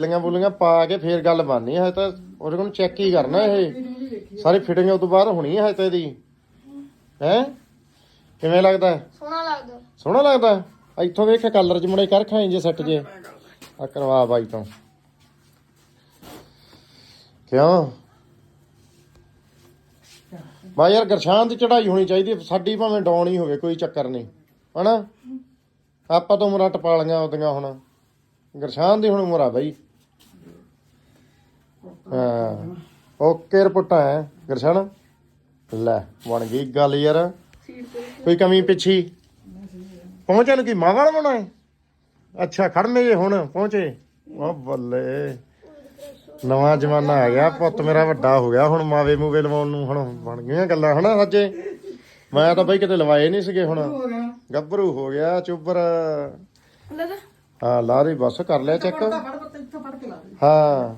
ਲੀਆਂ ਬੋਲੀਆਂ ਪਾ ਕੇ ਫੇਰ ਗੱਲ ਬਣਨੀ ਹੈ ਤਾਂ ਉਹਦੇ ਕੋਲ ਚੈੱਕ ਹੀ ਕਰਨਾ ਇਹ ਸਾਰੀ ਫਿਟਿੰਗ ਉਸ ਤੋਂ ਬਾਅਦ ਹੋਣੀ ਹੈ ਤੇ ਇਹਦੀ ਹੈ ਕਿਵੇਂ ਲੱਗਦਾ ਸੋਹਣਾ ਲੱਗਦਾ ਇੱਥੋਂ ਵੇਖ ਕਲਰ ਚ ਮੁੜੇ ਕਰ ਖਾਈ ਜੇ ਸੈੱਟ ਜੇ ਆ ਕਰਵਾ ਬਾਈ ਤੋਂ ਕਿਉਂ ਬਾ ਯਾਰ ਗਰਸ਼ਾਨ ਦੀ ਚੜਾਈ ਹੋਣੀ ਚਾਹੀਦੀ ਸਾਡੀ ਭਾਵੇਂ ਡਾਊਨ ਹੀ ਹੋਵੇ ਕੋਈ ਚੱਕਰ ਨਹੀਂ ਹਨਾ ਆਪਾਂ ਤੋਂ ਉਮਰਾਂ ਟਪਾ ਲੀਆਂ ਉਹਦੀਆਂ ਹੁਣ ਗਰਸ਼ਾਨ ਦੀ ਹੁਣ ਉਮਰ ਆ ਬਾਈ ਹਾਂ ਓਕੇ ਰਿਪੋਰਟਾਂ ਹੈ ਗਰਸ਼ਾਨ ਲੈ ਬਣ ਗਈ ਗੱਲ ਯਾਰ ਕੋਈ ਕਮੀ ਪਿੱਛੀ ਪਹੁੰਚਣ ਨੂੰ ਕੀ ਮਾਂ ਵਾਲਾ ਹੋਣਾ ਹੈ ਅੱਛਾ ਖੜਨੇ ਜੇ ਹੁਣ ਪਹੁੰਚੇ ਉਹ ਬੱਲੇ ਨਵਾਂ ਜ਼ਮਾਨਾ ਆ ਗਿਆ ਪੁੱਤ ਮੇਰਾ ਵੱਡਾ ਹੋ ਗਿਆ ਹੁਣ ਮਾਵੇ ਮੂਵੇ ਲਵਾਉਣ ਨੂੰ ਹੁਣ ਬਣ ਗਈਆਂ ਗੱਲਾਂ ਹਨਾ ਸੱਜੇ ਮੈਂ ਤਾਂ ਬਈ ਕਿਤੇ ਲਵਾਏ ਨਹੀਂ ਸੀਗੇ ਹੁਣ ਗੱਭਰੂ ਹੋ ਗਿਆ ਚੁੱਬਰ ਹਾਂ ਲਾ ਦੇ ਬਸ ਕਰ ਲਿਆ ਚੈੱਕ ਹਾਂ